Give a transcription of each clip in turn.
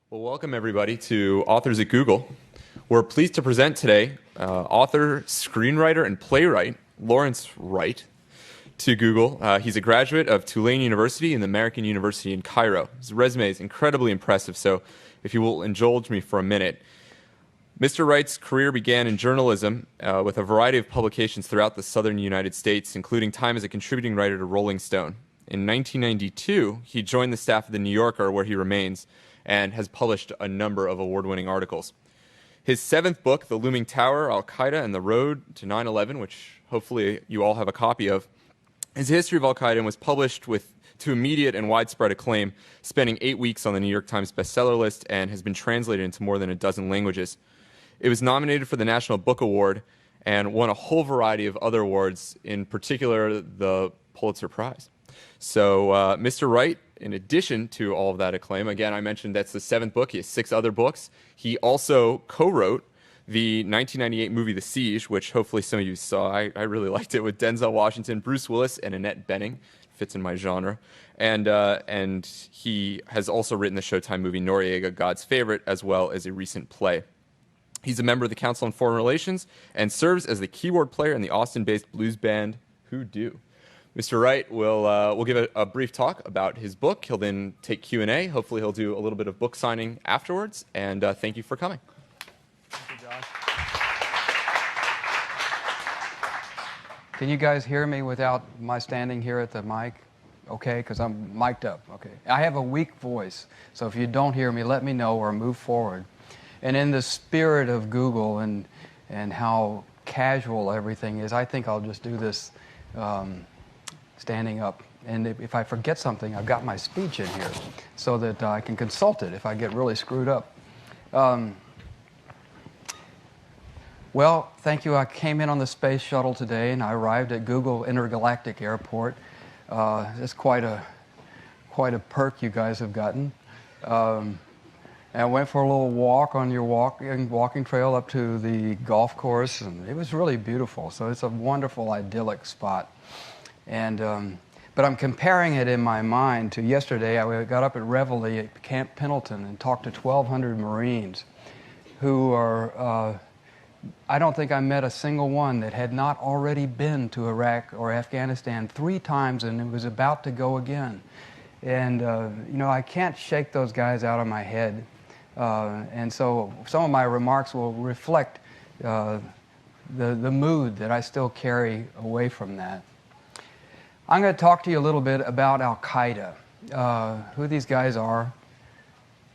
Well, welcome everybody to Authors at Google. We're pleased to present today author, screenwriter, and playwright Lawrence Wright to Google. He's a graduate of Tulane University and the American University in Cairo. His resume is incredibly impressive, so if you will indulge me for a minute. Mr. Wright's career began in journalism with a variety of publications throughout the southern United States, including time as a contributing writer to Rolling Stone. In 1992, he joined the staff of The New Yorker, where he remains, and has published a number of award-winning articles. His seventh book, The Looming Tower, Al-Qaeda, and the Road to 9/11, which hopefully you all have a copy of, is a history of Al-Qaeda and was published to immediate and widespread acclaim, spending 8 weeks on the New York Times bestseller list and has been translated into more than a dozen languages. It was nominated for the National Book Award and won a whole variety of other awards, in particular the Pulitzer Prize. So Mr. Wright, in addition to all of that acclaim, again, I mentioned that's the seventh book. He has 6 other books. He also co-wrote the 1998 movie The Siege, which hopefully some of you saw. I really liked it, with Denzel Washington, Bruce Willis, and Annette Bening. Fits in my genre. And he has also written the Showtime movie Noriega, God's Favorite, as well as a recent play. He's a member of the Council on Foreign Relations and serves as the keyboard player in the Austin-based blues band Hoodoo. Mr. Wright will give a brief talk about his book. He'll then take Q&A. Hopefully he'll do a little bit of book signing afterwards. And thank you for coming. Thank you, Josh. Can you guys hear me without my standing here at the mic? Okay, because I'm mic'd up. Okay. I have a weak voice, so if you don't hear me, let me know or move forward. And in the spirit of Google and how casual everything is, I think I'll just do this standing up. And if I forget something, I've got my speech in here so that I can consult it if I get really screwed up. Well, thank you. I came in on the space shuttle today, and I arrived at Google Intergalactic Airport. It's quite a perk you guys have gotten. And I went for a little walk on your walking trail up to the golf course, and it was really beautiful. So it's a wonderful, idyllic spot. And but I'm comparing it in my mind to yesterday. I got up at Reveille at Camp Pendleton and talked to 1,200 Marines who are, I don't think I met a single one that had not already been to Iraq or Afghanistan 3 times and was about to go again. And, I can't shake those guys out of my head. And so some of my remarks will reflect the mood that I still carry away from that. I'm going to talk to you a little bit about Al-Qaeda, who these guys are,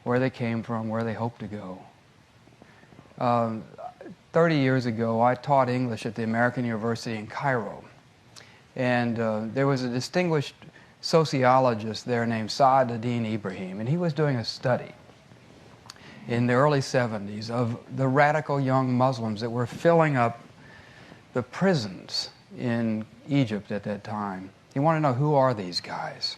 where they came from, where they hope to go. 30 years ago, I taught English at the American University in Cairo. And there was a distinguished sociologist there named Saad ad-Din Ibrahim, and he was doing a study in the early 70s of the radical young Muslims that were filling up the prisons in Egypt at that time. He wanted to know, who are these guys?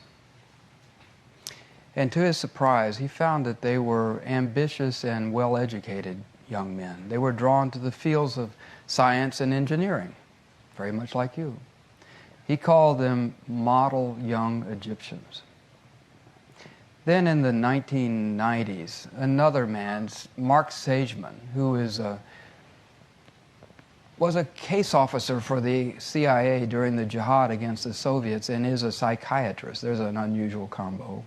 And to his surprise, he found that they were ambitious and well-educated young men. They were drawn to the fields of science and engineering, very much like you. He called them model young Egyptians. Then in the 1990s, another man, Mark Sageman, who was a case officer for the CIA during the jihad against the Soviets and is a psychiatrist. There's an unusual combo.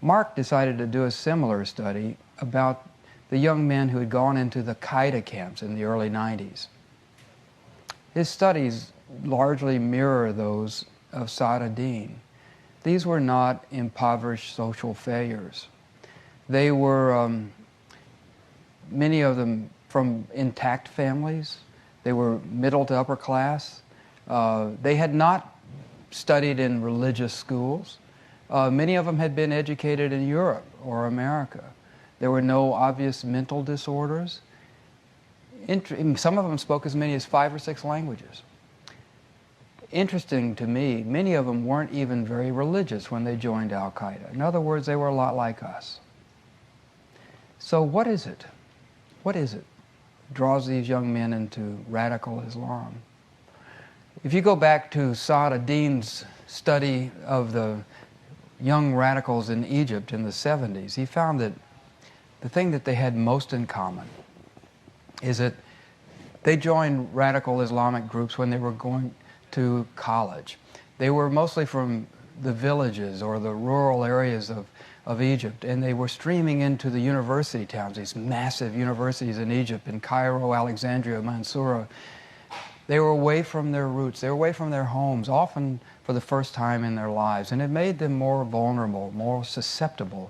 Mark decided to do a similar study about the young men who had gone into the Qaeda camps in the early 90s. His studies largely mirror those of Saad ad-Din. These were not impoverished social failures. They were, many of them from intact families. They were middle to upper class. They had not studied in religious schools. Many of them had been educated in Europe or America. There were no obvious mental disorders. Some of them spoke as many as 5 or 6 languages. Interesting to me, many of them weren't even very religious when they joined Al-Qaeda. In other words, they were a lot like us. So what is it? What is it draws these young men into radical Islam? If you go back to Saad ad-Din's study of the young radicals in Egypt in the 70s, he found that the thing that they had most in common is that they joined radical Islamic groups when they were going to college. They were mostly from the villages or the rural areas of Egypt, and they were streaming into the university towns, these massive universities in Egypt, in Cairo, Alexandria, Mansoura. They were away from their roots. They were away from their homes, often for the first time in their lives, and it made them more vulnerable, more susceptible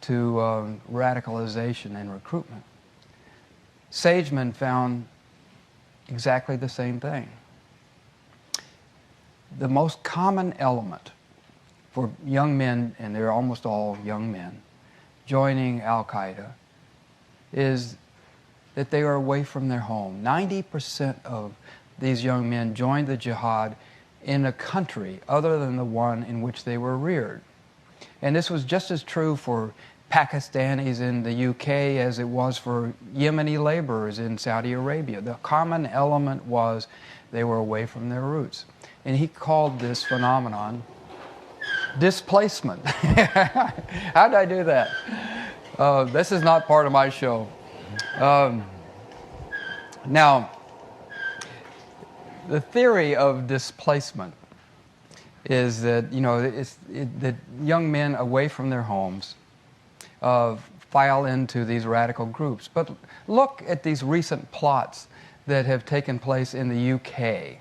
to radicalization and recruitment. Sageman found exactly the same thing. The most common element for young men, and they're almost all young men, joining Al-Qaeda is that they are away from their home. 90% of these young men joined the jihad in a country other than the one in which they were reared. And this was just as true for Pakistanis in the UK as it was for Yemeni laborers in Saudi Arabia. The common element was they were away from their roots. And he called this phenomenon displacement. How did I do that? This is not part of my show. Now, the theory of displacement is that, that young men away from their homes file into these radical groups. But look at these recent plots that have taken place in the UK.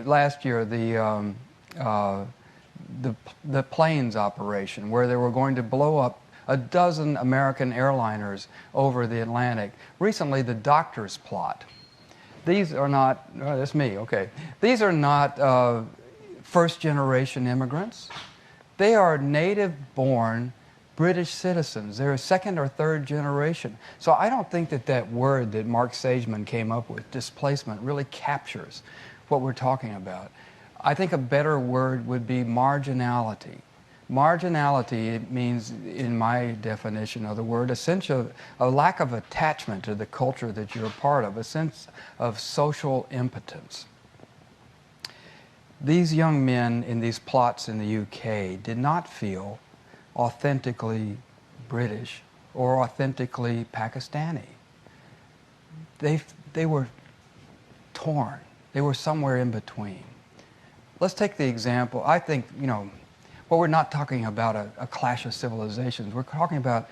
Last year, the planes operation, where they were going to blow up a dozen American airliners over the Atlantic. Recently, the doctor's plot. These are not, that's me, okay. These are not first-generation immigrants. They are native-born British citizens. They're second or third generation. So I don't think that word that Mark Sageman came up with, displacement, really captures what we're talking about. I think a better word would be marginality. Marginality, it means, in my definition of the word, essentially a lack of attachment to the culture that you're a part of, a sense of social impotence. These young men in these plots in the UK did not feel authentically British or authentically Pakistani. They were torn. They were somewhere in between. Let's take the example. I think, well, we're not talking about a clash of civilizations. We're talking about,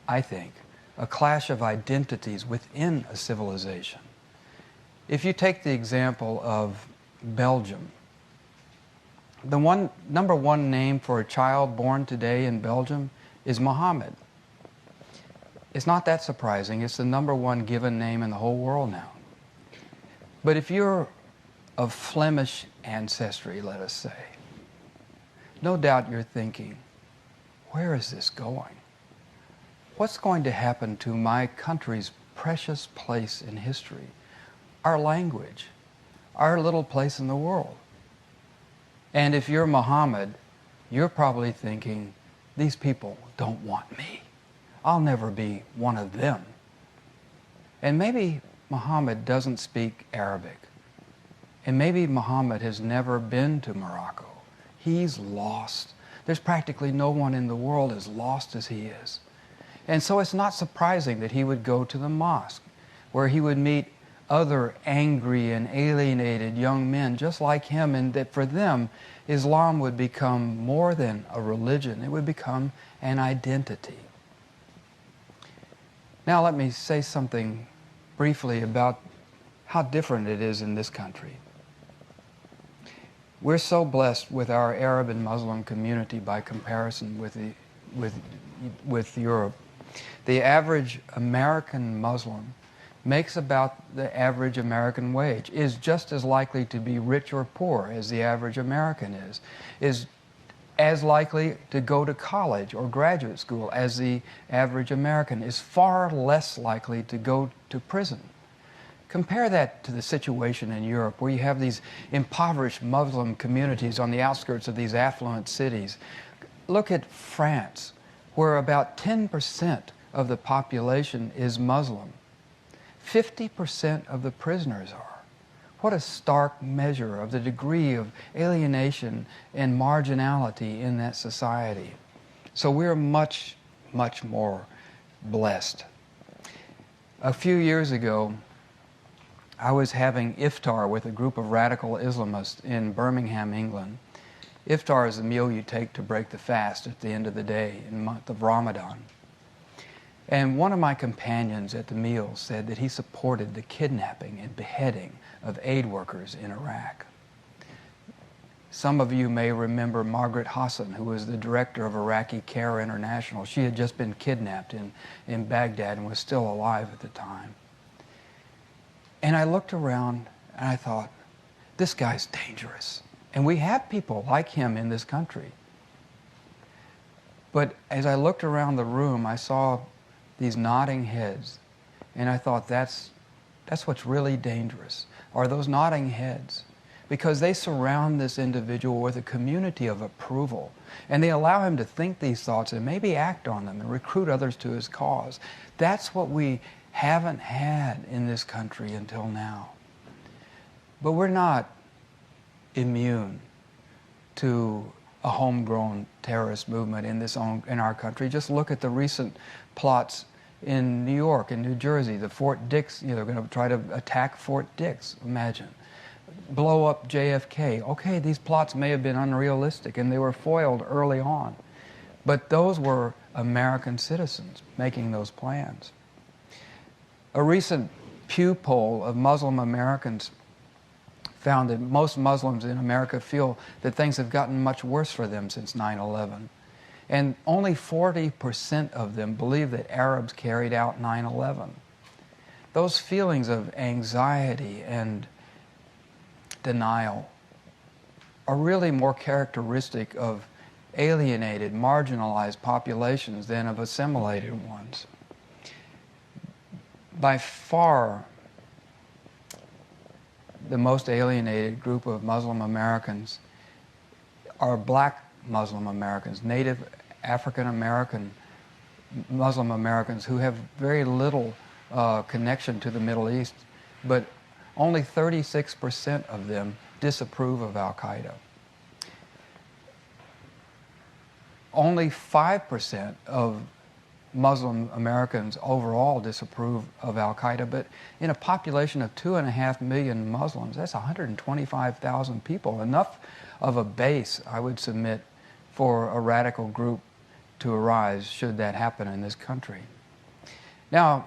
I think, a clash of identities within a civilization. If you take the example of Belgium, the number one name for a child born today in Belgium is Mohammed. It's not that surprising. It's the number one given name in the whole world now. But if you're of Flemish ancestry, let us say, no doubt you're thinking, where is this going? What's going to happen to my country's precious place in history, our language, our little place in the world? And if you're Muhammad, you're probably thinking, these people don't want me. I'll never be one of them. And maybe Muhammad doesn't speak Arabic. And maybe Muhammad has never been to Morocco. He's lost. There's practically no one in the world as lost as he is. And so it's not surprising that he would go to the mosque, where he would meet other angry and alienated young men just like him, and that for them, Islam would become more than a religion. It would become an identity. Now let me say something briefly about how different it is in this country. We're so blessed with our Arab and Muslim community by comparison with Europe. The average American Muslim makes about the average American wage, is just as likely to be rich or poor as the average American is as likely to go to college or graduate school as the average American, is far less likely to go to prison. Compare that to the situation in Europe, where you have these impoverished Muslim communities on the outskirts of these affluent cities. Look at France, where about 10% of the population is Muslim. 50% of the prisoners are. What a stark measure of the degree of alienation and marginality in that society. So we're much, much more blessed. A few years ago, I was having iftar with a group of radical Islamists in Birmingham, England. Iftar is a meal you take to break the fast at the end of the day in the month of Ramadan. And one of my companions at the meal said that he supported the kidnapping and beheading of aid workers in Iraq. Some of you may remember Margaret Hassan, who was the director of Iraqi Care International. She had just been kidnapped in Baghdad and was still alive at the time. And I looked around and I thought, this guy's dangerous. And we have people like him in this country. But as I looked around the room, I saw these nodding heads. And I thought, that's what's really dangerous, are those nodding heads. Because they surround this individual with a community of approval. And they allow him to think these thoughts and maybe act on them and recruit others to his cause. That's what we haven't had in this country until now. But we're not immune to a homegrown terrorist movement in our country. Just look at the recent plots in New York and New Jersey, the Fort Dix, they're going to try to attack Fort Dix, imagine. Blow up JFK. Okay, these plots may have been unrealistic and they were foiled early on. But those were American citizens making those plans. A recent Pew poll of Muslim Americans found that most Muslims in America feel that things have gotten much worse for them since 9/11. And only 40% of them believe that Arabs carried out 9/11. Those feelings of anxiety and denial are really more characteristic of alienated, marginalized populations than of assimilated ones. By far, the most alienated group of Muslim Americans are black Muslim Americans, native African American Muslim Americans who have very little connection to the Middle East, but only 36% of them disapprove of Al-Qaeda. Only 5% of Muslim Americans overall disapprove of Al-Qaeda, but in a population of 2.5 million Muslims, that's 125,000 people, enough of a base, I would submit, for a radical group to arise should that happen in this country. Now,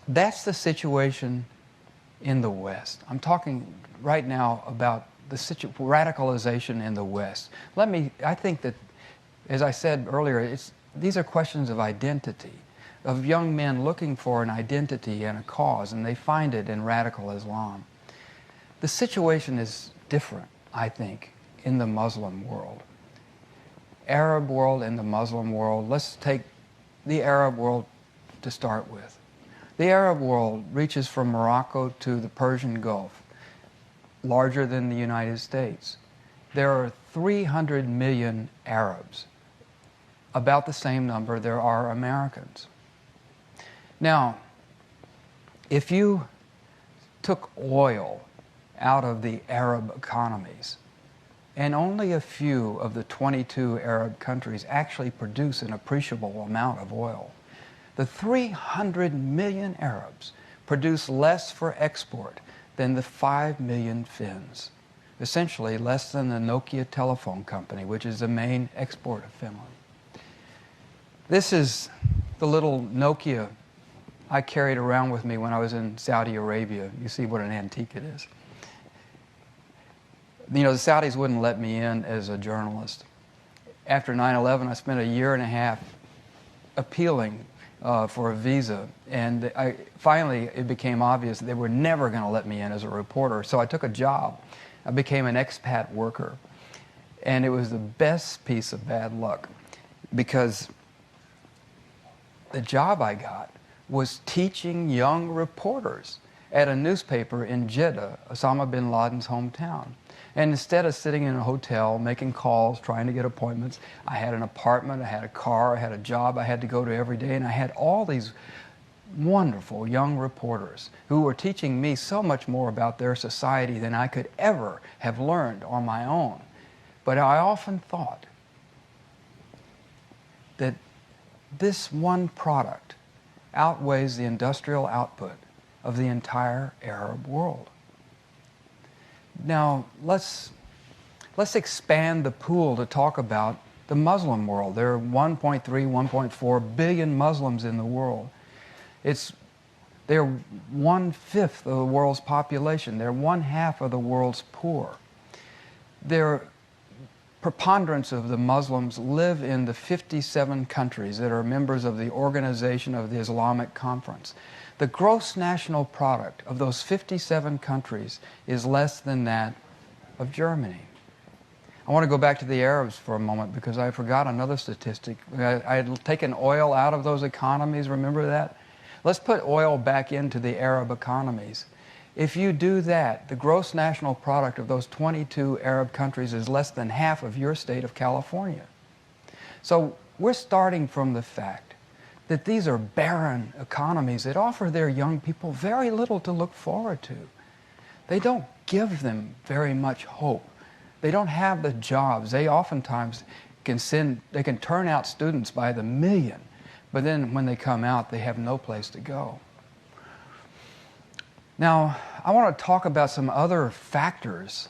that's the situation in the West. I'm talking right now about the radicalization in the West. I think that, as I said earlier, these are questions of identity, of young men looking for an identity and a cause, and they find it in radical Islam. The situation is different, I think, in the Muslim world. Arab world and the Muslim world, let's take the Arab world to start with. The Arab world reaches from Morocco to the Persian Gulf, larger than the United States. There are 300 million Arabs. About the same number there are Americans. Now, if you took oil out of the Arab economies, and only a few of the 22 Arab countries actually produce an appreciable amount of oil, the 300 million Arabs produce less for export than the 5 million Finns, essentially less than the Nokia telephone company, which is the main export of Finland. This is the little Nokia I carried around with me when I was in Saudi Arabia. You see what an antique it is. You know, the Saudis wouldn't let me in as a journalist. After 9/11, I spent a year and a half appealing for a visa, and finally it became obvious that they were never going to let me in as a reporter, so I took a job. I became an expat worker, and it was the best piece of bad luck, because the job I got was teaching young reporters at a newspaper in Jeddah, Osama bin Laden's hometown. And instead of sitting in a hotel, making calls, trying to get appointments, I had an apartment, I had a car, I had a job I had to go to every day, and I had all these wonderful young reporters who were teaching me so much more about their society than I could ever have learned on my own. But I often thought that This one product outweighs the industrial output of the entire Arab world. Now, let's expand the pool to talk about the Muslim world. There are 1.3, 1.4 billion Muslims in the world. They're 1/5 of the world's population. They're 1/2 of the world's poor. Their preponderance of the Muslims live in the 57 countries that are members of the Organization of the Islamic Conference. The gross national product of those 57 countries is less than that of Germany. I want to go back to the Arabs for a moment because I forgot another statistic. I had taken oil out of those economies, remember that? Let's put oil back into the Arab economies. If you do that, the gross national product of those 22 Arab countries is less than half of your state of California. So we're starting from the fact that these are barren economies that offer their young people very little to look forward to. They don't give them very much hope. They don't have the jobs. They oftentimes can turn out students by the million, but then when they come out, they have no place to go. Now, I want to talk about some other factors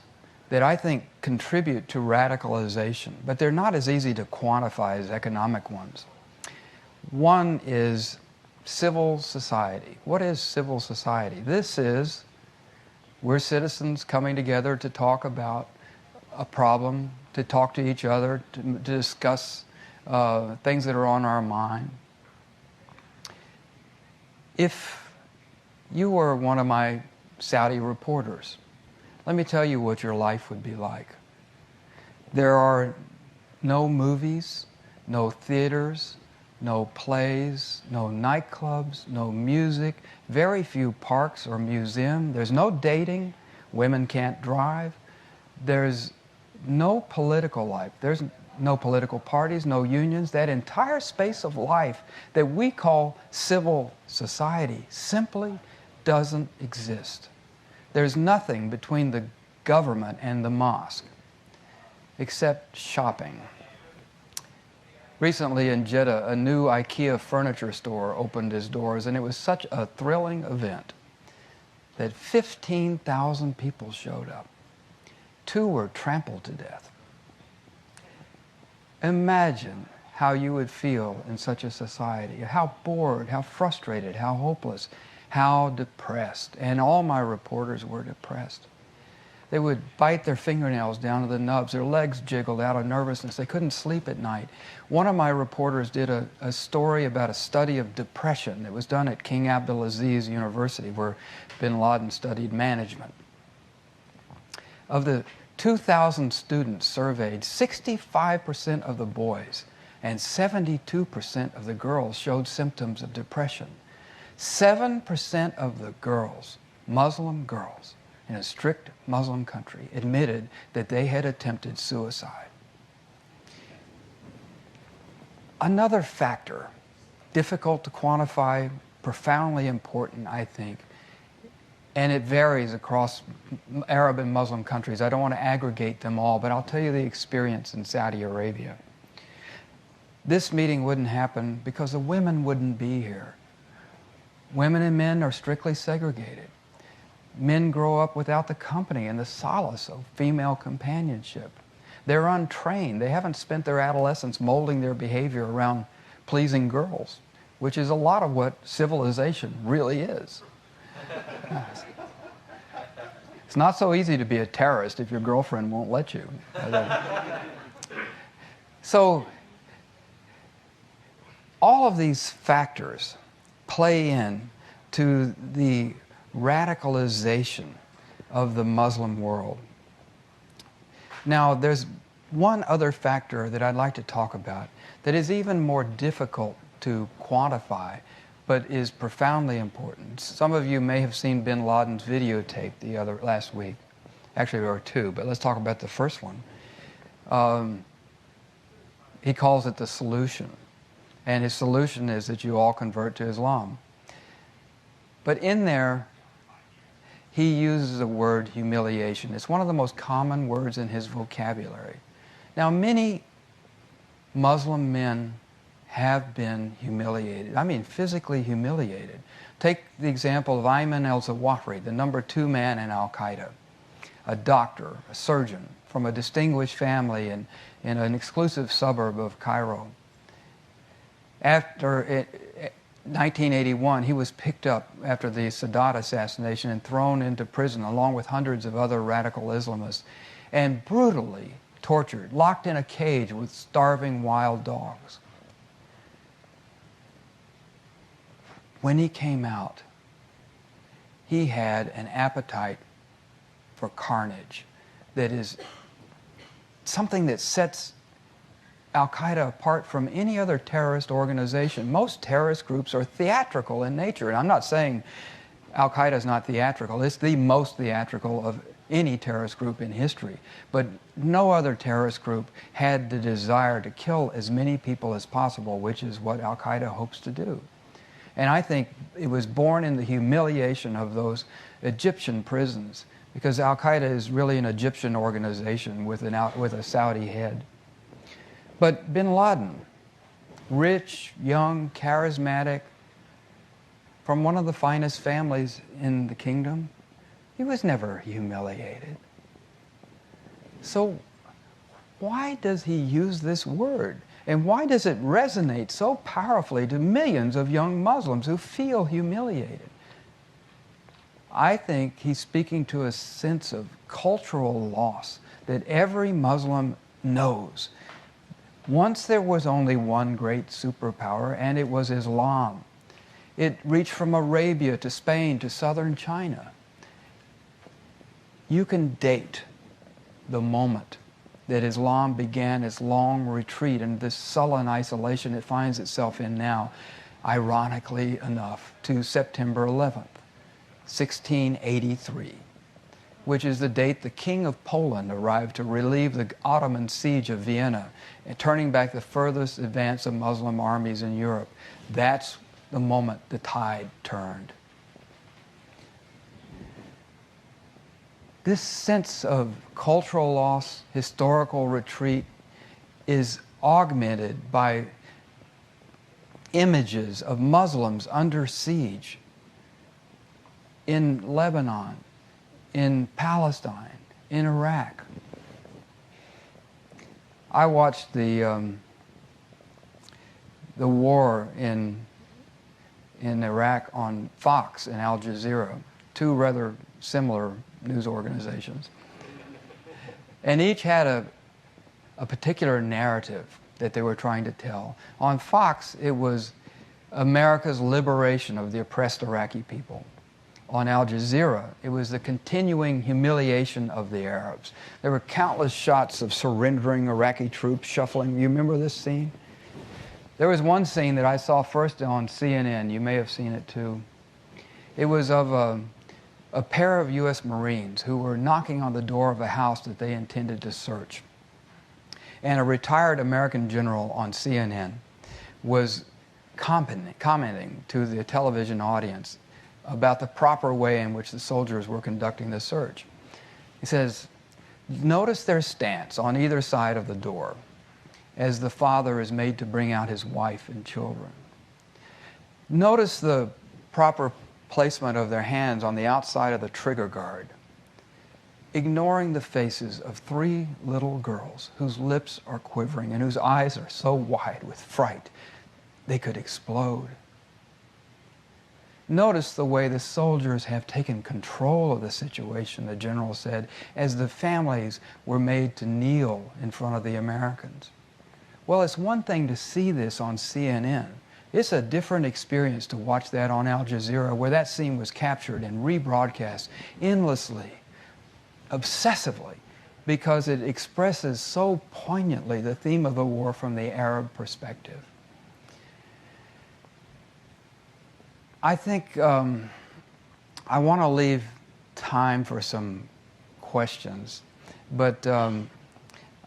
that I think contribute to radicalization, but they're not as easy to quantify as economic ones. One is civil society. What is civil society? We're citizens coming together to talk about a problem, to talk to each other, to discuss things that are on our mind. If you were one of my Saudi reporters, let me tell you what your life would be like. There are no movies, no theaters, no plays, no nightclubs, no music, very few parks or museums. There's no dating. Women can't drive. There's no political life. There's no political parties, no unions. That entire space of life that we call civil society simply doesn't exist. There's nothing between the government and the mosque except shopping. Recently in Jeddah, a new IKEA furniture store opened its doors, and it was such a thrilling event that 15,000 people showed up. 2 were trampled to death. Imagine how you would feel in such a society, how bored, how frustrated, how hopeless, how depressed. And all my reporters were depressed. They would bite their fingernails down to the nubs. Their legs jiggled out of nervousness. They couldn't sleep at night. One of my reporters did a story about a study of depression that was done at King Abdulaziz University, where bin Laden studied management. Of the 2,000 students surveyed, 65% of the boys and 72% of the girls showed symptoms of depression. 7% of the girls, Muslim girls, in a strict Muslim country, admitted that they had attempted suicide. Another factor, difficult to quantify, profoundly important, I think, and it varies across Arab and Muslim countries. I don't want to aggregate them all, but I'll tell you the experience in Saudi Arabia. This meeting wouldn't happen because the women wouldn't be here. Women and men are strictly segregated. Men grow up without the company and the solace of female companionship. They're untrained. They haven't spent their adolescence molding their behavior around pleasing girls, which is a lot of what civilization really is. It's not so easy to be a terrorist if your girlfriend won't let you. So, all of these factors play in to the radicalization of the Muslim world. Now, there's one other factor that I'd like to talk about that is even more difficult to quantify, but is profoundly important. Some of you may have seen bin Laden's videotape last week. Actually, there were 2, but let's talk about the first one. He calls it the solution. And his solution is that you all convert to Islam. But in there, he uses the word humiliation. It's one of the most common words in his vocabulary. Now, many Muslim men have been humiliated. I mean, physically humiliated. Take the example of Ayman al-Zawahiri, the number 2 man in Al-Qaeda, a doctor, a surgeon from a distinguished family in an exclusive suburb of Cairo. After 1981, he was picked up after the Sadat assassination and thrown into prison along with hundreds of other radical Islamists and brutally tortured, locked in a cage with starving wild dogs. When he came out, he had an appetite for carnage that is something that sets Al-Qaeda apart from any other terrorist organization. Most terrorist groups are theatrical in nature. And I'm not saying Al-Qaeda is not theatrical. It's the most theatrical of any terrorist group in history. But no other terrorist group had the desire to kill as many people as possible, which is what Al-Qaeda hopes to do. And I think it was born in the humiliation of those Egyptian prisons, because Al-Qaeda is really an Egyptian organization with a Saudi head. But bin Laden, rich, young, charismatic, from one of the finest families in the kingdom, he was never humiliated. So why does he use this word? And why does it resonate so powerfully to millions of young Muslims who feel humiliated? I think he's speaking to a sense of cultural loss that every Muslim knows. Once there was only one great superpower, and it was Islam. It reached from Arabia to Spain to southern China. You can date the moment that Islam began its long retreat and this sullen isolation it finds itself in now, ironically enough, to September 11th, 1683, which is the date the King of Poland arrived to relieve the Ottoman siege of Vienna, and turning back the furthest advance of Muslim armies in Europe. That's the moment the tide turned. This sense of cultural loss, historical retreat, is augmented by images of Muslims under siege in Lebanon, in Palestine, in Iraq. I watched the war in Iraq on Fox and Al Jazeera, two rather similar news organizations. And each had a particular narrative that they were trying to tell. On Fox, it was America's liberation of the oppressed Iraqi people. On Al Jazeera, it was the continuing humiliation of the Arabs. There were countless shots of surrendering Iraqi troops shuffling. You remember this scene? There was one scene that I saw first on CNN. You may have seen it too. It was of a pair of U.S. Marines who were knocking on the door of a house that they intended to search. And a retired American general on CNN was commenting to the television audience about the proper way in which the soldiers were conducting the search. He says, notice their stance on either side of the door as the father is made to bring out his wife and children. Notice the proper placement of their hands on the outside of the trigger guard, ignoring the faces of 3 little girls whose lips are quivering and whose eyes are so wide with fright they could explode. Notice the way the soldiers have taken control of the situation, the general said, as the families were made to kneel in front of the Americans. Well, it's one thing to see this on CNN. It's a different experience to watch that on Al Jazeera, where that scene was captured and rebroadcast endlessly, obsessively, because it expresses so poignantly the theme of the war from the Arab perspective. I think I want to leave time for some questions, but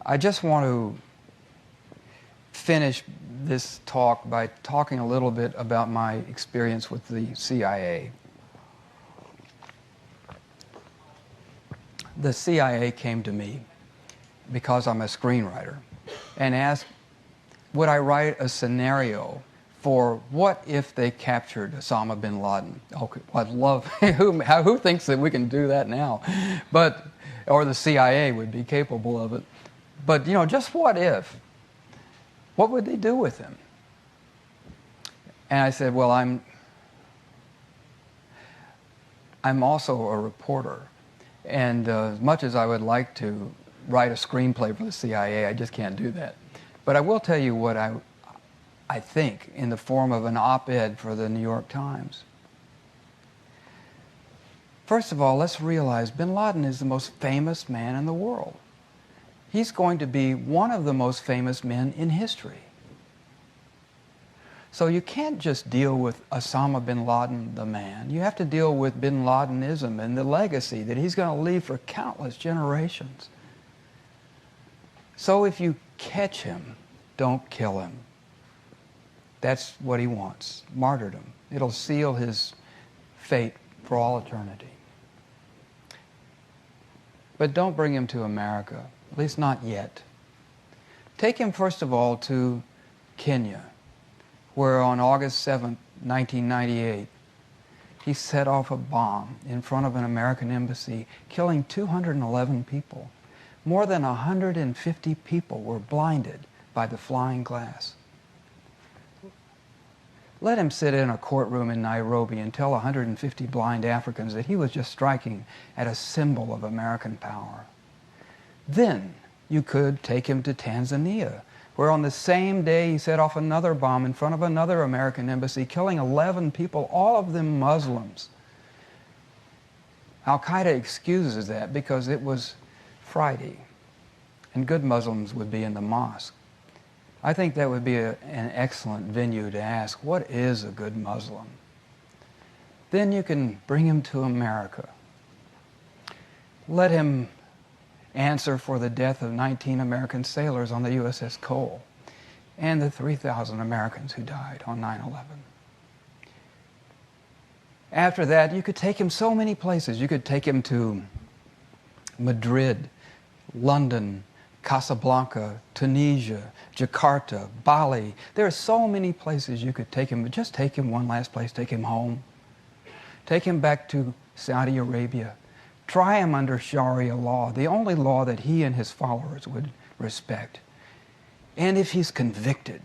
I just want to finish this talk by talking a little bit about my experience with the CIA. The CIA came to me because I'm a screenwriter and asked, would I write a scenario for what if they captured Osama bin Laden? Okay, I'd love, who thinks that we can do that now? But, or the CIA would be capable of it. But, just what if? What would they do with him? And I said, well, I'm also a reporter. And as much as I would like to write a screenplay for the CIA, I just can't do that. But I will tell you what I think in the form of an op-ed for the New York Times. First of all, let's realize bin Laden is the most famous man in the world. He's going to be one of the most famous men in history. So you can't just deal with Osama bin Laden, the man. You have to deal with bin Ladenism and the legacy that he's going to leave for countless generations. So if you catch him, don't kill him. That's what he wants, martyrdom. It'll seal his fate for all eternity. But don't bring him to America, at least not yet. Take him, first of all, to Kenya, where on August 7th, 1998, he set off a bomb in front of an American embassy, killing 211 people. More than 150 people were blinded by the flying glass. Let him sit in a courtroom in Nairobi and tell 150 blind Africans that he was just striking at a symbol of American power. Then you could take him to Tanzania, where on the same day he set off another bomb in front of another American embassy, killing 11 people, all of them Muslims. Al-Qaeda excuses that because it was Friday, and good Muslims would be in the mosque. I think that would be an excellent venue to ask, what is a good Muslim? Then you can bring him to America. Let him answer for the death of 19 American sailors on the USS Cole and the 3,000 Americans who died on 9/11. After that, you could take him so many places. You could take him to Madrid, London, Casablanca, Tunisia, Jakarta, Bali. There are so many places you could take him, but just take him one last place. Take him home. Take him back to Saudi Arabia. Try him under Sharia law, the only law that he and his followers would respect. And if he's convicted,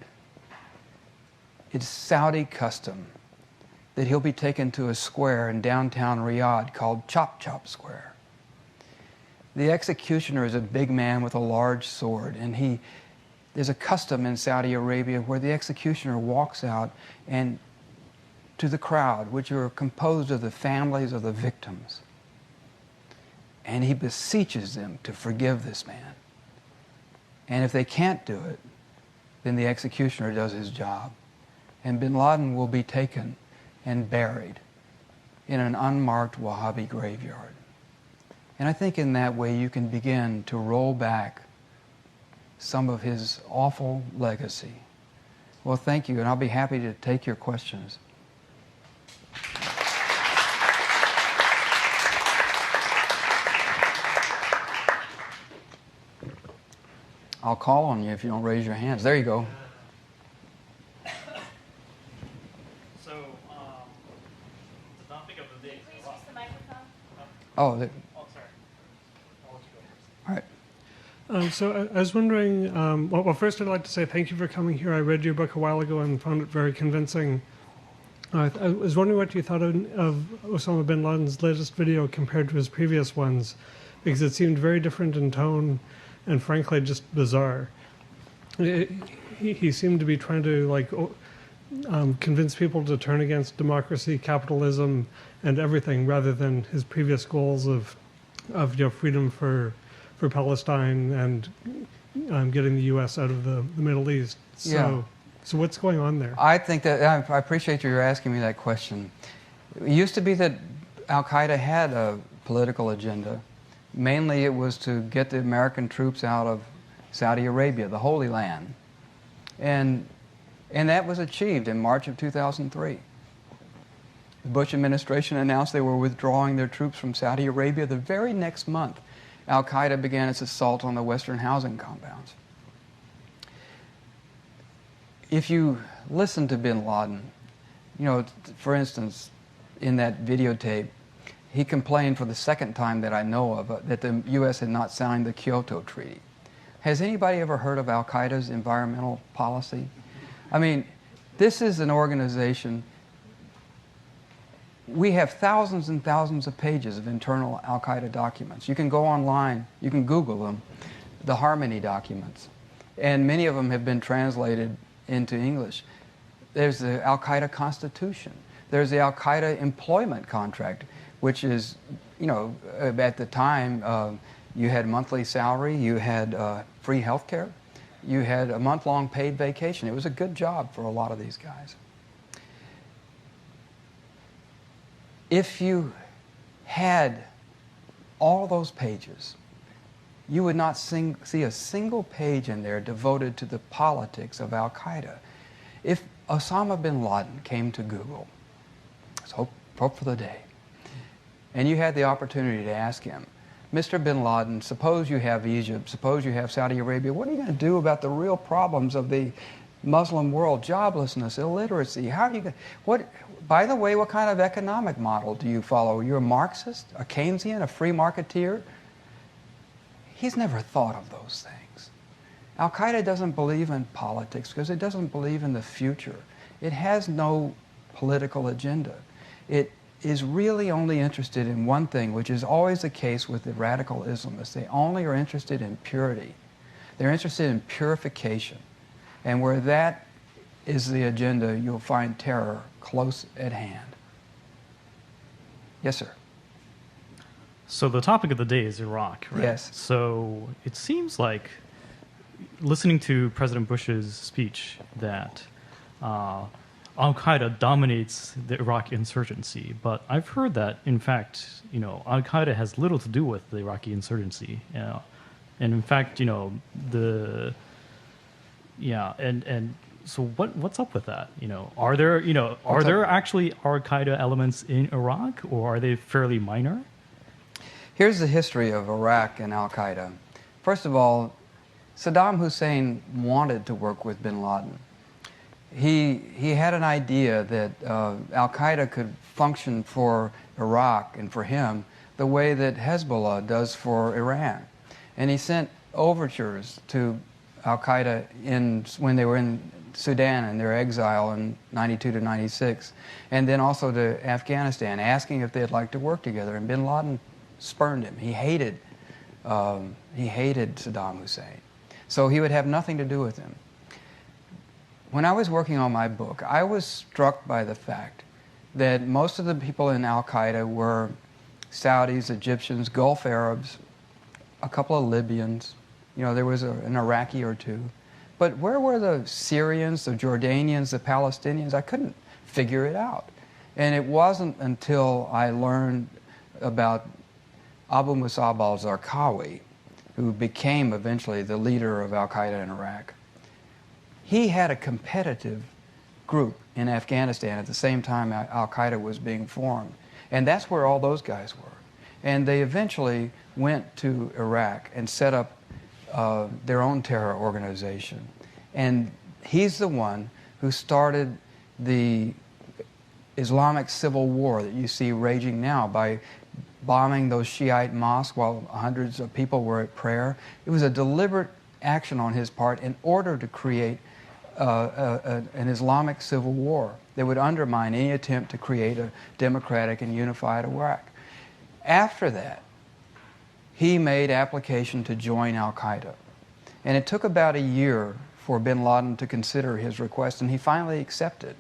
it's Saudi custom that he'll be taken to a square in downtown Riyadh called Chop Chop Square. The executioner is a big man with a large sword, and there's a custom in Saudi Arabia where the executioner walks out and to the crowd, which are composed of the families of the victims, and he beseeches them to forgive this man. And if they can't do it, then the executioner does his job, and bin Laden will be taken and buried in an unmarked Wahhabi graveyard. And I think in that way you can begin to roll back some of his awful legacy. Well, thank you, and I'll be happy to take your questions. I'll call on you if you don't raise your hands. There you go. So, to not think of the date. Please use the microphone. Oh, Oh, sorry. I'll let you go first. all right. So I was wondering, well, first I'd like to say thank you for coming here. I read your book a while ago and found it very convincing. I was wondering what you thought of Osama bin Laden's latest video compared to his previous ones, because it seemed very different in tone and frankly just bizarre. He seemed to be trying to convince people to turn against democracy, capitalism, and everything, rather than his previous goals of freedom for Palestine and getting the U.S. out of the Middle East. So what's going on there? I think that I appreciate you asking me that question. It used to be that Al-Qaeda had a political agenda. Mainly it was to get the American troops out of Saudi Arabia, the Holy Land. And that was achieved in March of 2003. The Bush administration announced they were withdrawing their troops from Saudi Arabia. The very next month, Al-Qaeda began its assault on the Western housing compounds. if you listen to bin Laden, for instance, in that videotape, he complained for the second time that I know of that the U.S. had not signed the Kyoto Treaty. Has anybody ever heard of Al-Qaeda's environmental policy? I mean, this is an organization. We have thousands and thousands of pages of internal Al-Qaeda documents. You can go online, you can Google them, the Harmony documents. And many of them have been translated into English. There's the Al-Qaeda Constitution. There's the Al-Qaeda employment contract, which is, at the time, you had monthly salary, you had free health care, you had a month-long paid vacation. It was a good job for a lot of these guys. If you had all those pages, you would not see a single page in there devoted to the politics of Al-Qaeda. If Osama bin Laden came to Google, let's hope for the day, and you had the opportunity to ask him, Mr. bin Laden, suppose you have Egypt, suppose you have Saudi Arabia, what are you going to do about the real problems of the Muslim world, joblessness, illiteracy? How are you going by the way, what kind of economic model do you follow? You're a Marxist, a Keynesian, a free marketeer? He's never thought of those things. Al-Qaeda doesn't believe in politics because it doesn't believe in the future. It has no political agenda. It is really only interested in one thing, which is always the case with the radical Islamists. They only are interested in purity. They're interested in purification. And where that is the agenda, you'll find terror close at hand. Yes, sir. So the topic of the day is Iraq, right? Yes. So it seems like, listening to President Bush's speech, that Al-Qaeda dominates the Iraqi insurgency. But I've heard that, in fact, Al-Qaeda has little to do with the Iraqi insurgency. And in fact, so what's up with that? Are there actually Al-Qaeda elements in Iraq, or are they fairly minor? Here's the history of Iraq and Al-Qaeda. First of all, Saddam Hussein wanted to work with bin Laden. He had an idea that Al-Qaeda could function for Iraq and for him the way that Hezbollah does for Iran. And he sent overtures to Al-Qaeda when they were in Sudan in their exile in 92 to 96, and then also to Afghanistan, asking if they'd like to work together. And bin Laden spurned him. He hated Saddam Hussein. So he would have nothing to do with him. When I was working on my book, I was struck by the fact that most of the people in Al-Qaeda were Saudis, Egyptians, Gulf Arabs, a couple of Libyans. There was an Iraqi or two. But where were the Syrians, the Jordanians, the Palestinians? I couldn't figure it out. And it wasn't until I learned about Abu Musab al-Zarqawi, who became eventually the leader of Al-Qaeda in Iraq. He had a competitive group in Afghanistan at the same time Al-Qaeda was being formed. And that's where all those guys were. And they eventually went to Iraq and set up their own terror organization. And he's the one who started the Islamic civil war that you see raging now by bombing those Shiite mosques while hundreds of people were at prayer. It was a deliberate action on his part in order to create an Islamic civil war that would undermine any attempt to create a democratic and unified Iraq. After that, he made application to join Al-Qaeda. And it took about a year for bin Laden to consider his request, and he finally accepted.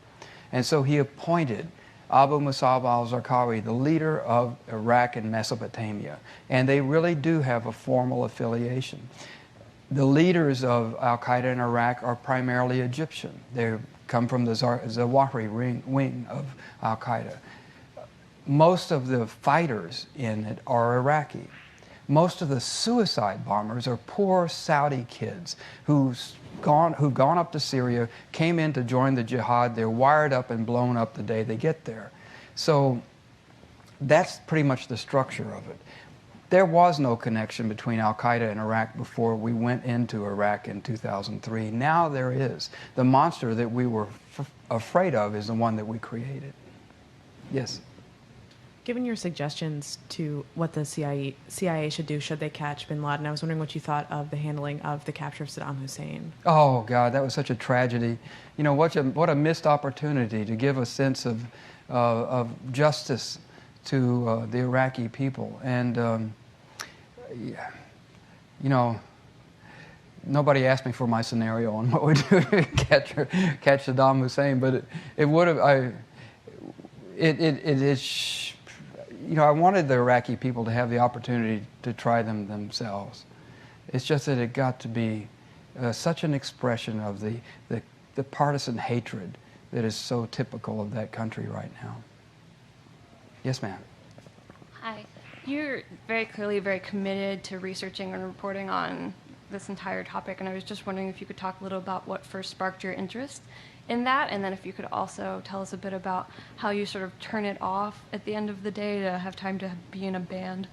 And so he appointed Abu Musab al-Zarqawi, the leader of Iraq and Mesopotamia. And they really do have a formal affiliation. The leaders of Al-Qaeda in Iraq are primarily Egyptian. They come from the Zawahiri wing of Al-Qaeda. Most of the fighters in it are Iraqi. Most of the suicide bombers are poor Saudi kids who've gone up to Syria, came in to join the jihad. They're wired up and blown up the day they get there. So that's pretty much the structure of it. there was no connection between Al-Qaeda and Iraq before we went into Iraq in 2003. Now there is. The monster that we were afraid of is the one that we created. Yes? Given your suggestions to what the CIA should do should they catch bin Laden, I was wondering what you thought of the handling of the capture of Saddam Hussein. Oh, God, that was such a tragedy. You know, what a missed opportunity to give a sense of justice to the Iraqi people. And, you know, nobody asked me for my scenario on what we do to catch Saddam Hussein, but it would have, it is, you know, I wanted the Iraqi people to have the opportunity to try them themselves. It's just that it got to be such an expression of the partisan hatred that is so typical of that country right now. Yes, ma'am. Hi. You're very clearly very committed to researching and reporting on this entire topic, and I was just wondering if you could talk a little about what first sparked your interest in that, and then if you could also tell us a bit about how you sort of turn it off at the end of the day to have time to be in a band.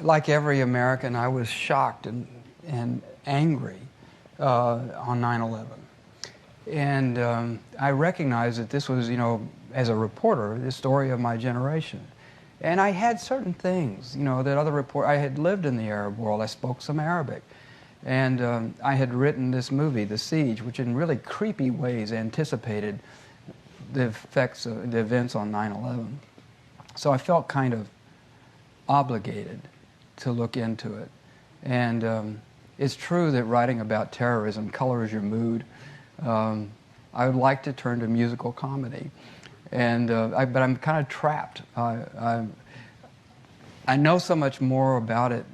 Like every American, I was shocked and angry on 9/11. And I recognized that this was, you know, as a reporter, the story of my generation. And I had certain things, you know, that other I had lived in the Arab world. I spoke some Arabic. And I had written this movie, The Siege, which in really creepy ways anticipated the effects of the events on 9/11. So I felt kind of obligated to look into it. And it's true that writing about terrorism colors your mood. I would like to turn to musical comedy. And but I'm kind of trapped. I know so much more about it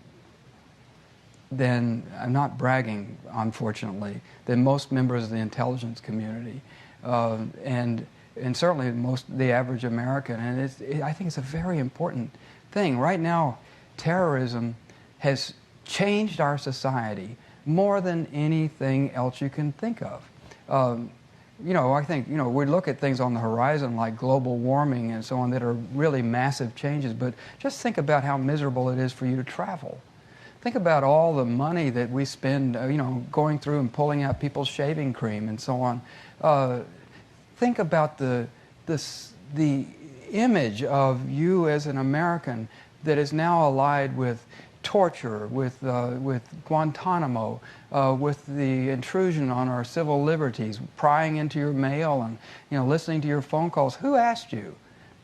than, I'm not bragging, unfortunately, than most members of the intelligence community, and certainly the average American. And I think it's a very important thing. Right now, terrorism has changed our society more than anything else you can think of. You know, I think, you know, we look at things on the horizon like global warming and so on that are really massive changes, but just think about how miserable it is for you to travel. Think about all the money that we spend, you know, going through and pulling out people's shaving cream and so on. Think about the image of you as an American that is now allied with torture, with Guantanamo, with the intrusion on our civil liberties, prying into your mail and, you know, listening to your phone calls. Who asked you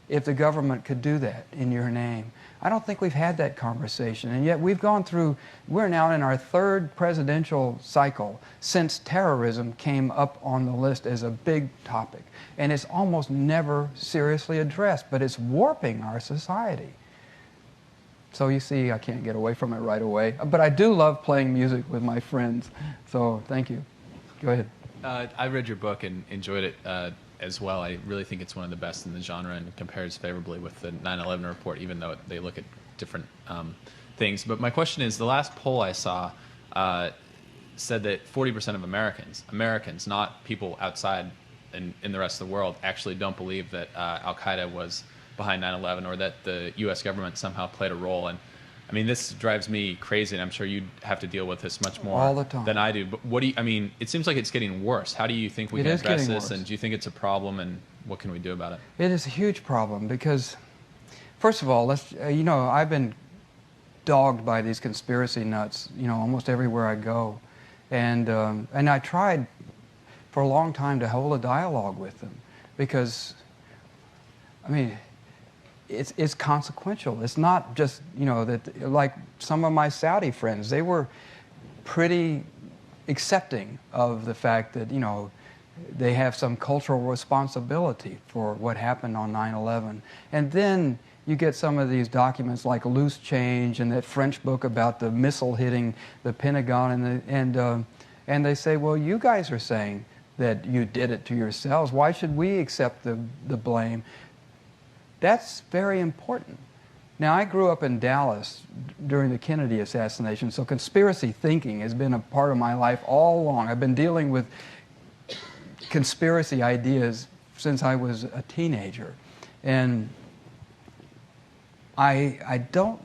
if the government could do that in your name? I don't think we've had that conversation, and yet we're now in our third presidential cycle since terrorism came up on the list as a big topic, and it's almost never seriously addressed, but it's warping our society. So you see, I can't get away from it right away, but I do love playing music with my friends, so thank you. Go ahead. I read your book and enjoyed it as well. I really think it's one of the best in the genre and compares favorably with the 9/11 report, even though they look at different things. But my question is, the last poll I saw said that 40% of Americans, not people outside in the rest of the world, actually don't believe that Al-Qaeda was behind 9/11 or that the U.S. government somehow played a role. And I mean, this drives me crazy, and I'm sure you have to deal with this much more all the time than I do. But I mean, it seems like it's getting worse. How do you think we can address this? And do you think it's a problem, and what can we do about it? It is a huge problem because, first of all, you know, I've been dogged by these conspiracy nuts, you know, almost everywhere I go. And I tried for a long time to hold a dialogue with them because, I mean, it's consequential. It's not just, you know, that like some of my Saudi friends, they were pretty accepting of the fact that, you know, they have some cultural responsibility for what happened on 9/11. And then you get some of these documents like Loose Change and that French book about the missile hitting the Pentagon, and they say, well, you guys are saying that you did it to yourselves. Why should we accept the blame? That's very important. Now, I grew up in Dallas during the Kennedy assassination, so conspiracy thinking has been a part of my life all along. I've been dealing with conspiracy ideas since I was a teenager. And I don't.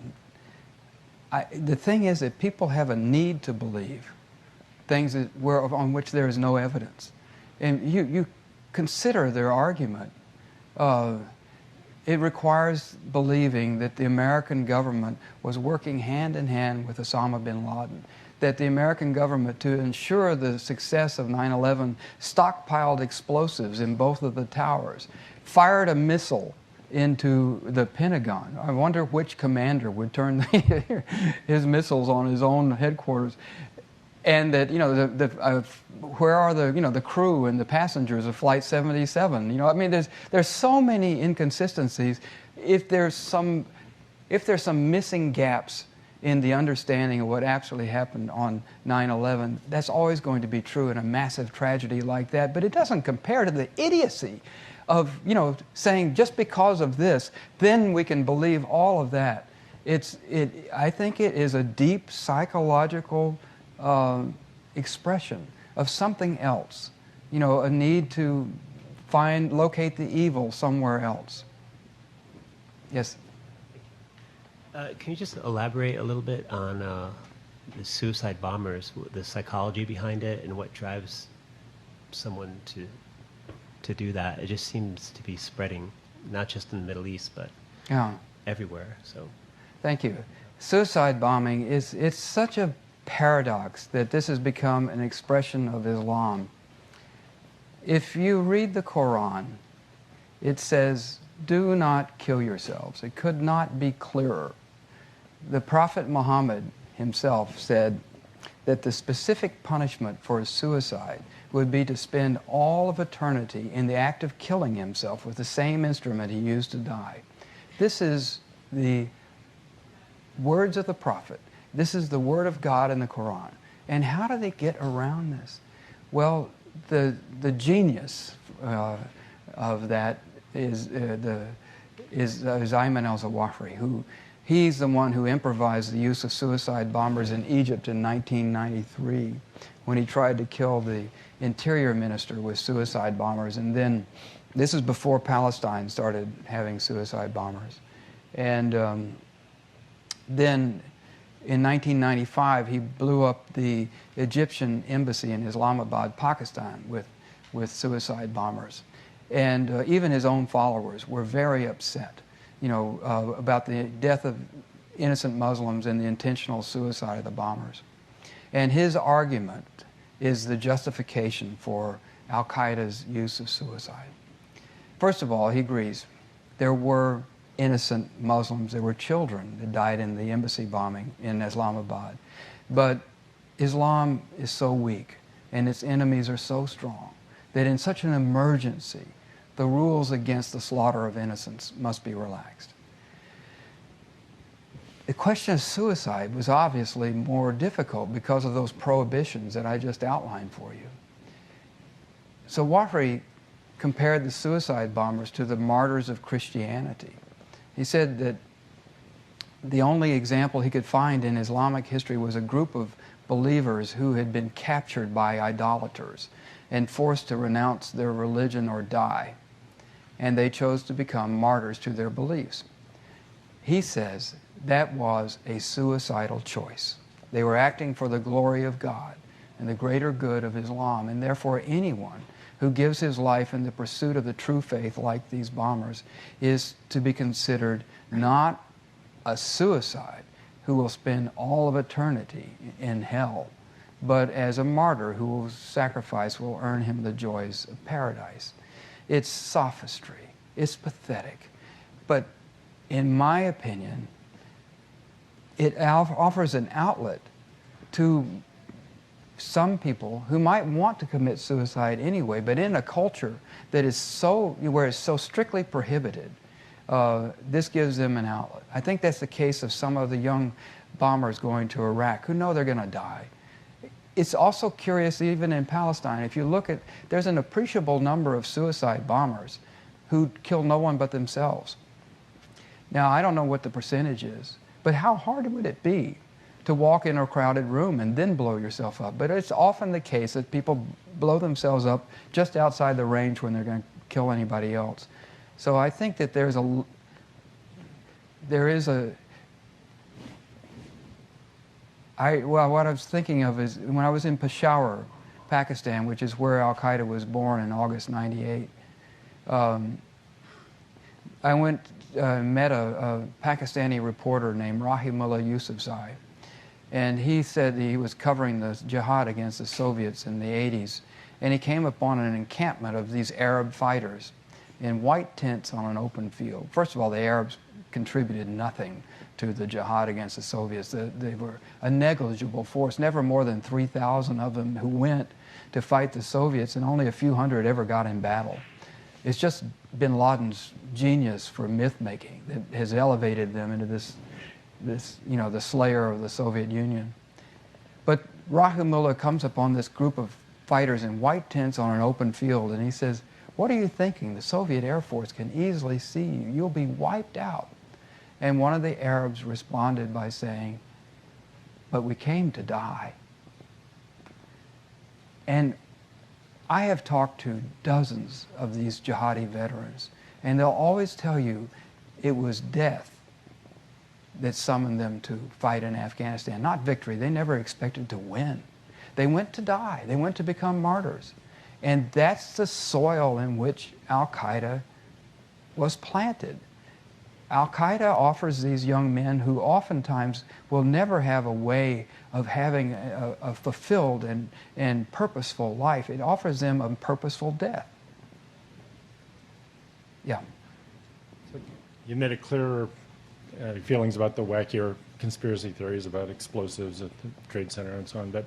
The thing is that people have a need to believe things on which there is no evidence. And you consider their argument. It requires believing that the American government was working hand in hand with Osama bin Laden, that the American government, to ensure the success of 9/11, stockpiled explosives in both of the towers, fired a missile into the Pentagon. I wonder which commander would turn his missiles on his own headquarters. And that, where are the crew and the passengers of Flight 77? I mean, there's so many inconsistencies. If there's some missing gaps in the understanding of what actually happened on 9/11, that's always going to be true in a massive tragedy like that. But it doesn't compare to the idiocy of, saying just because of this, then we can believe all of that. I think it is a deep psychological expression of something else. A need to locate the evil somewhere else. Yes? Can you just elaborate a little bit on the suicide bombers, the psychology behind it, and what drives someone to do that? It just seems to be spreading, not just in the Middle East, but everywhere. So, thank you. Suicide bombing it's such a paradox that this has become an expression of Islam. If you read the Quran, it says, "Do not kill yourselves." It could not be clearer. The Prophet Muhammad himself said that the specific punishment for suicide would be to spend all of eternity in the act of killing himself with the same instrument he used to die. This is the words of the Prophet. This is the word of God in the Quran. And how do they get around this? Well, the genius of that is Ayman al-Zawahiri, he's the one who improvised the use of suicide bombers in Egypt in 1993 when he tried to kill the interior minister with suicide bombers. And then, this is before Palestine started having suicide bombers. And then in 1995, he blew up the Egyptian embassy in Islamabad, Pakistan, with suicide bombers. And even his own followers were very upset, about the death of innocent Muslims and the intentional suicide of the bombers. And his argument is the justification for Al-Qaeda's use of suicide. First of all, he agrees there were innocent Muslims, there were children that died in the embassy bombing in Islamabad. But Islam is so weak and its enemies are so strong that in such an emergency, the rules against the slaughter of innocents must be relaxed. The question of suicide was obviously more difficult because of those prohibitions that I just outlined for you. So Wafri compared the suicide bombers to the martyrs of Christianity. He said that the only example he could find in Islamic history was a group of believers who had been captured by idolaters and forced to renounce their religion or die. And they chose to become martyrs to their beliefs. He says that was a suicidal choice. They were acting for the glory of God and the greater good of Islam, and therefore anyone who gives his life in the pursuit of the true faith, like these bombers, is to be considered not a suicide who will spend all of eternity in hell, but as a martyr whose sacrifice will earn him the joys of paradise. It's sophistry. It's pathetic. But in my opinion, it offers an outlet to some people who might want to commit suicide anyway, but in a culture that is where it's so strictly prohibited, this gives them an outlet. I think that's the case of some of the young bombers going to Iraq who know they're going to die. It's also curious, even in Palestine, if you look at, there's an appreciable number of suicide bombers who kill no one but themselves. Now, I don't know what the percentage is, but how hard would it be to walk in a crowded room and then blow yourself up? But it's often the case that people blow themselves up just outside the range when they're going to kill anybody else. So I think that there is what I was thinking of is when I was in Peshawar, Pakistan, which is where Al-Qaeda was born in August '98. I met a Pakistani reporter named Rahimullah Yousafzai, and he said that he was covering the jihad against the Soviets in the '80s, and he came upon an encampment of these Arab fighters in white tents on an open field. First of all, the Arabs contributed nothing to the jihad against the Soviets. They were a negligible force, never more than 3,000 of them who went to fight the Soviets, and only a few hundred ever got in battle. It's just bin Laden's genius for myth-making that has elevated them into this, the slayer of the Soviet Union. But Rahimullah comes upon this group of fighters in white tents on an open field, and he says, "What are you thinking? The Soviet Air Force can easily see you. You'll be wiped out." And one of the Arabs responded by saying, "But we came to die." And I have talked to dozens of these jihadi veterans, and they'll always tell you it was death that summoned them to fight in Afghanistan, not victory. They never expected to win. They went to die. They went to become martyrs. And that's the soil in which Al-Qaeda was planted. Al-Qaeda offers these young men who oftentimes will never have a way of having a fulfilled and purposeful life. It offers them a purposeful death. Yeah. So you made it clear feelings about the wackier conspiracy theories about explosives at the Trade Center and so on, but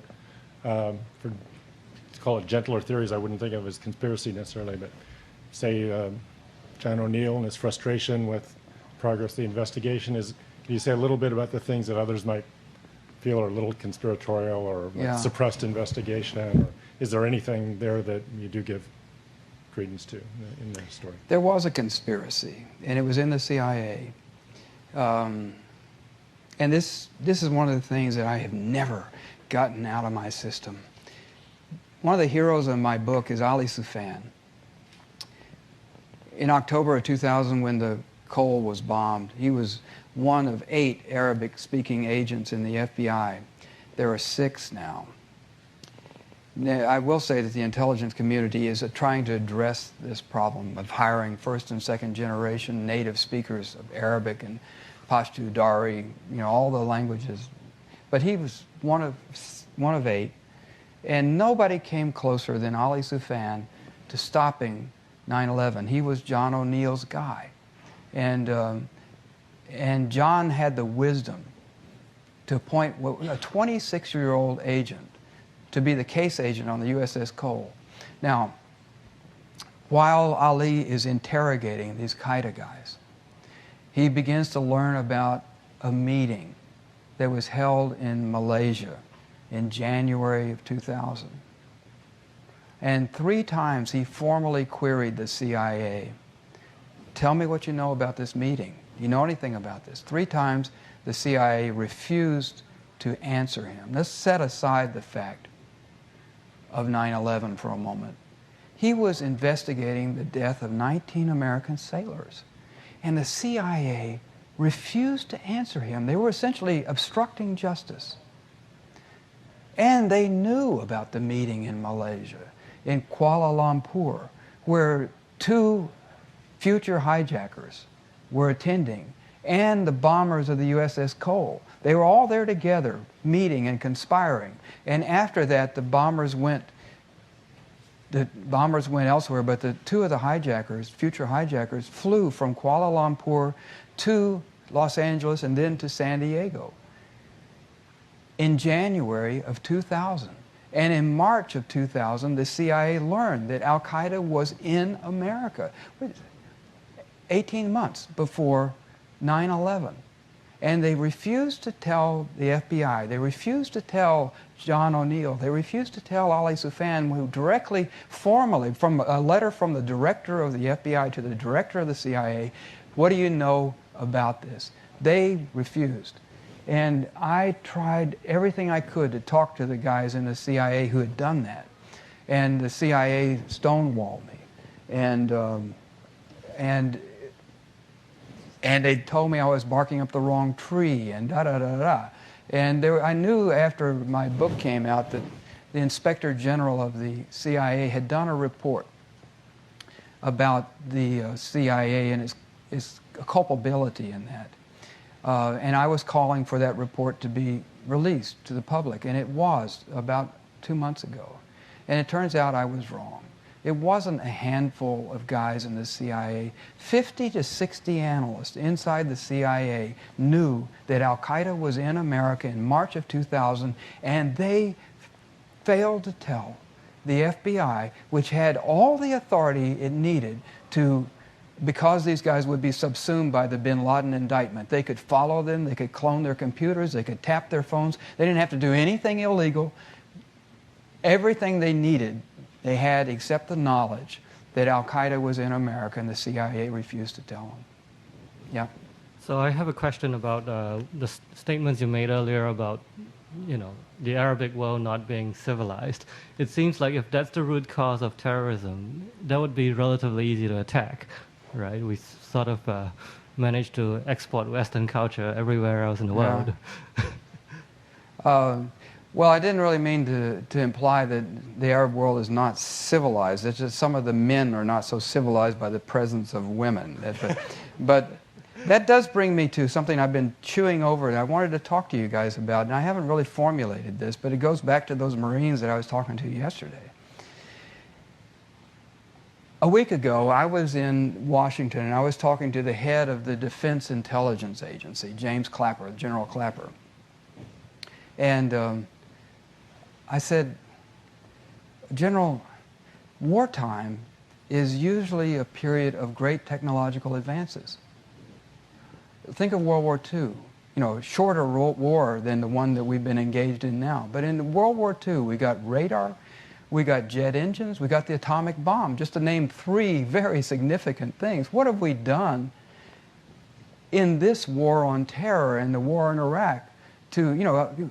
to call it gentler theories, I wouldn't think of as conspiracy necessarily, but say John O'Neill and his frustration with progress of the investigation can you say a little bit about the things that others might feel are a little conspiratorial or like suppressed investigation, or is there anything there that you do give credence to in the story? There was a conspiracy, and it was in the CIA. And this is one of the things that I have never gotten out of my system. One of the heroes of my book is Ali Soufan. In October of 2000, when the Cole was bombed, he was one of 8 Arabic-speaking agents in the FBI. There are 6 now. I will say that the intelligence community is trying to address this problem of hiring first and second generation native speakers of Arabic and Pashto, Dari, all the languages. But he was one of 8, and nobody came closer than Ali Soufan to stopping 9/11. He was John O'Neill's guy. And John had the wisdom to appoint a 26-year-old agent to be the case agent on the USS Cole. Now, while Ali is interrogating these Qaeda guys, he begins to learn about a meeting that was held in Malaysia in January of 2000. And 3 times he formally queried the CIA. Tell me what you know about this meeting. Do you know anything about this? 3 times the CIA refused to answer him. Let's set aside the fact of 9/11 for a moment. He was investigating the death of 19 American sailors, and the CIA refused to answer him. They were essentially obstructing justice. And they knew about the meeting in Malaysia, in Kuala Lumpur, where 2 future hijackers were attending, and the bombers of the USS Cole. They were all there together, meeting and conspiring. And after that, the bombers went elsewhere, but the 2 of the hijackers, future hijackers, flew from Kuala Lumpur to Los Angeles and then to San Diego in January of 2000. And in March of 2000, the CIA learned that Al-Qaeda was in America 18 months before 9/11. And they refused to tell the FBI. They refused to tell John O'Neill. They refused to tell Ali Soufan, who directly, formally, from a letter from the director of the FBI to the director of the CIA, what do you know about this? They refused. And I tried everything I could to talk to the guys in the CIA who had done that. And the CIA stonewalled me. And And they told me I was barking up the wrong tree and da-da-da-da. And I knew after my book came out that the Inspector General of the CIA had done a report about the CIA and its culpability in that. And I was calling for that report to be released to the public, and it was about 2 months ago. And it turns out I was wrong. It wasn't a handful of guys in the CIA. 50 to 60 analysts inside the CIA knew that Al-Qaeda was in America in March of 2000, and they failed to tell the FBI, which had all the authority it needed to, because these guys would be subsumed by the bin Laden indictment. They could follow them, they could clone their computers, they could tap their phones. They didn't have to do anything illegal. Everything they needed, they had, except the knowledge that Al-Qaeda was in America, and the CIA refused to tell them. Yeah. So I have a question about the statements you made earlier about, the Arabic world not being civilized. It seems like if that's the root cause of terrorism, that would be relatively easy to attack, right? We sort of managed to export Western culture everywhere else in the world. Well, I didn't really mean to imply that the Arab world is not civilized. It's just some of the men are not so civilized by the presence of women. But that does bring me to something I've been chewing over and I wanted to talk to you guys about. And I haven't really formulated this, but it goes back to those Marines that I was talking to yesterday. A week ago, I was in Washington and I was talking to the head of the Defense Intelligence Agency, James Clapper, General Clapper. And I said, General, wartime is usually a period of great technological advances. Think of World War II, shorter war than the one that we've been engaged in now. But in World War II, we got radar, we got jet engines, we got the atomic bomb, just to name 3 very significant things. What have we done in this war on terror and the war in Iraq to,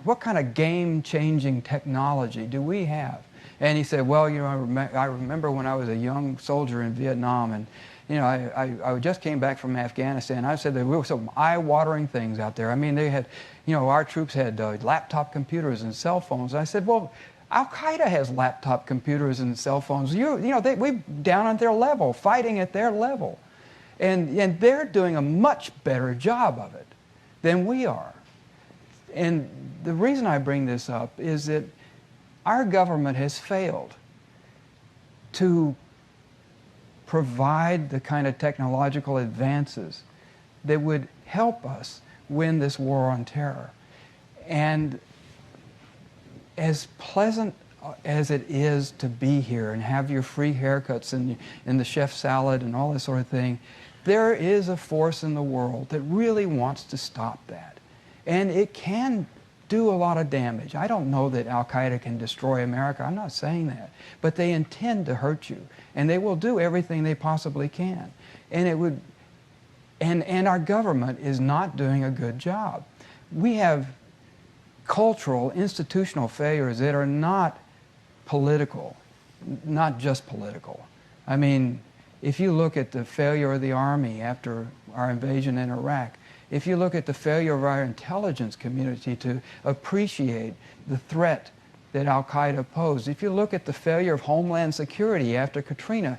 what kind of game-changing technology do we have? And he said, well, I remember when I was a young soldier in Vietnam, and I just came back from Afghanistan. I said there were some eye-watering things out there. I mean, they had, our troops had laptop computers and cell phones. And I said, well, Al-Qaeda has laptop computers and cell phones. We're down at their level, fighting at their level. And they're doing a much better job of it than we are. And the reason I bring this up is that our government has failed to provide the kind of technological advances that would help us win this war on terror. And as pleasant as it is to be here and have your free haircuts and the chef salad and all this sort of thing, there is a force in the world that really wants to stop that. And it can do a lot of damage. I don't know that Al-Qaeda can destroy America. I'm not saying that. But they intend to hurt you. And they will do everything they possibly can. And our government is not doing a good job. We have cultural, institutional failures that are not political, not just political. I mean, if you look at the failure of the Army after our invasion in Iraq, if you look at the failure of our intelligence community to appreciate the threat that Al-Qaeda posed, if you look at the failure of Homeland Security after Katrina,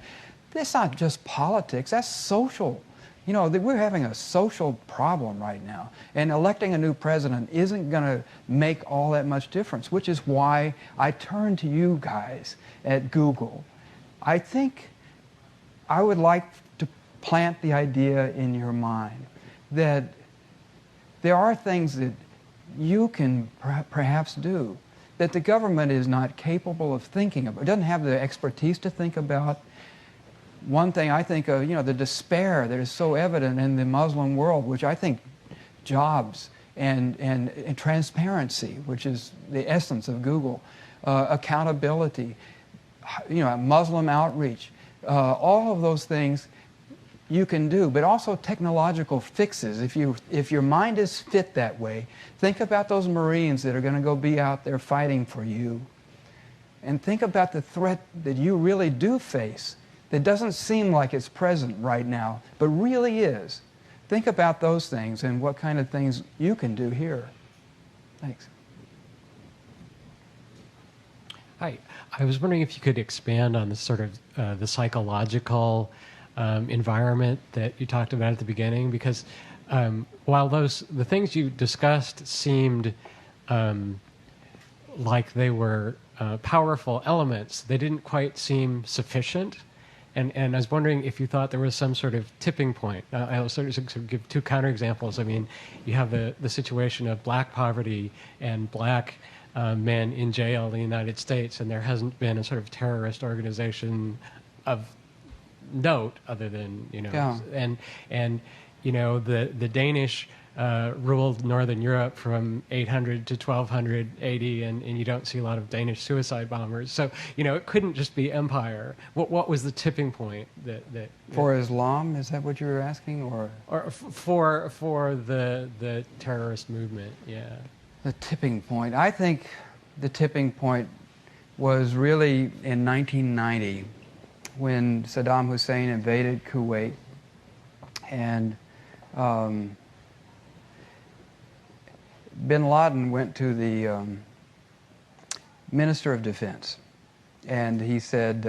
that's not just politics, that's social. We're having a social problem right now. And electing a new president isn't going to make all that much difference, which is why I turn to you guys at Google. I think I would like to plant the idea in your mind that there are things that you can perhaps do that the government is not capable of thinking about. It doesn't have the expertise to think about. One thing I think of, the despair that is so evident in the Muslim world, which I think jobs and transparency, which is the essence of Google, accountability, Muslim outreach, all of those things you can do, but also technological fixes. If your mind is fit that way, think about those Marines that are going to go be out there fighting for you. And think about the threat that you really do face that doesn't seem like it's present right now, but really is. think about those things and what kind of things you can do here. Thanks. Hi. I was wondering if you could expand on the sort of the psychological environment that you talked about at the beginning, because while the things you discussed seemed like they were powerful elements, they didn't quite seem sufficient. And I was wondering if you thought there was some sort of tipping point. I'll sort of give two counterexamples. I mean, you have the situation of black poverty and black men in jail in the United States, and there hasn't been a sort of terrorist organization of note other than, Yeah. and the Danish ruled Northern Europe from 800 to 1200 AD, and you don't see a lot of Danish suicide bombers. So, it couldn't just be empire. What was the tipping point that For Islam, is that what you were asking, or for the terrorist movement? Yeah. the tipping point? I think the tipping point was really in 1990 when Saddam Hussein invaded Kuwait, and bin Laden went to the Minister of Defense, and he said,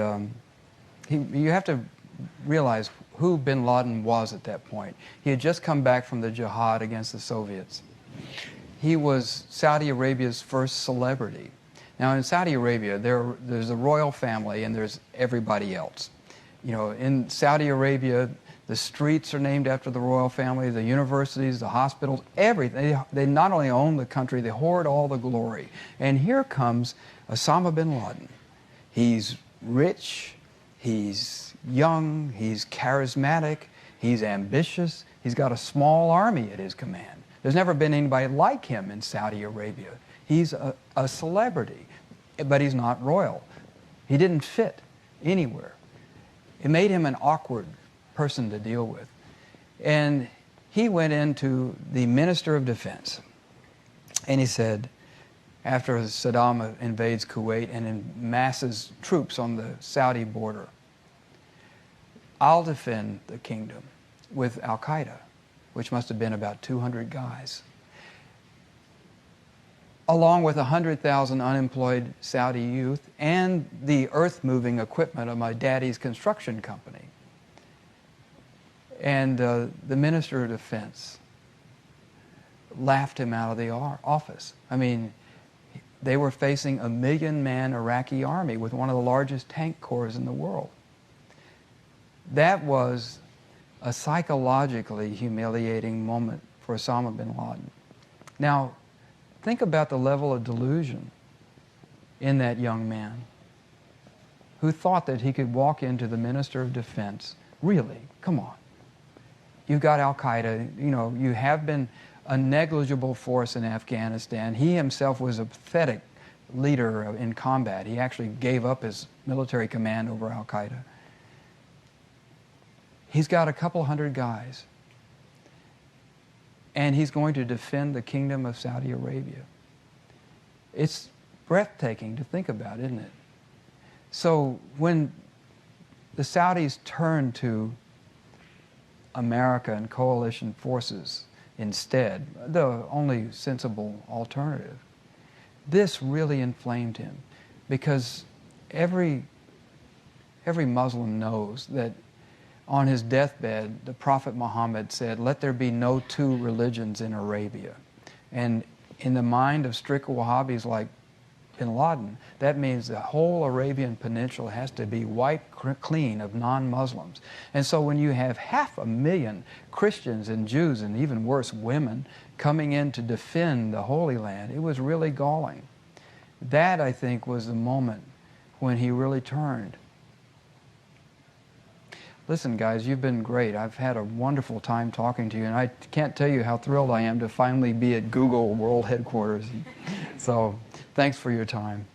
you have to realize who bin Laden was at that point. He had just come back from the jihad against the Soviets. He was Saudi Arabia's first celebrity. Now, in Saudi Arabia, there's a royal family and there's everybody else. In Saudi Arabia, the streets are named after the royal family, the universities, the hospitals, everything. They not only own the country, they hoard all the glory. And here comes Osama bin Laden. He's rich, he's young, he's charismatic, he's ambitious, he's got a small army at his command. There's never been anybody like him in Saudi Arabia. He's a celebrity, but he's not royal. He didn't fit anywhere. It made him an awkward person to deal with. And he went into the Minister of Defense, and he said, after Saddam invades Kuwait and masses troops on the Saudi border, I'll defend the kingdom with Al-Qaeda, which must have been about 200 guys, along with 100,000 unemployed Saudi youth and the earth-moving equipment of my daddy's construction company. And the Minister of Defense laughed him out of the office. I mean, they were facing a 1 million-man Iraqi army with one of the largest tank corps in the world. That was a psychologically humiliating moment for Osama bin Laden. Now, think about the level of delusion in that young man who thought that he could walk into the Minister of Defense. Really, come on. You've got Al-Qaeda, you have been a negligible force in Afghanistan. He himself was a pathetic leader in combat. He actually gave up his military command over Al-Qaeda. He's got a couple hundred guys, and he's going to defend the kingdom of Saudi Arabia. It's breathtaking to think about, isn't it? So when the Saudis turned to America and coalition forces instead, the only sensible alternative, this really inflamed him, because every Muslim knows that on his deathbed, the Prophet Muhammad said, "Let there be no two religions in Arabia." And in the mind of strict Wahhabis like bin Laden, that means the whole Arabian Peninsula has to be wiped clean of non-Muslims. And so when you have 500,000 Christians and Jews, and even worse, women, coming in to defend the Holy Land, it was really galling. That, I think, was the moment when he really turned. Listen, guys, you've been great. I've had a wonderful time talking to you, and I can't tell you how thrilled I am to finally be at Google World Headquarters. So, thanks for your time.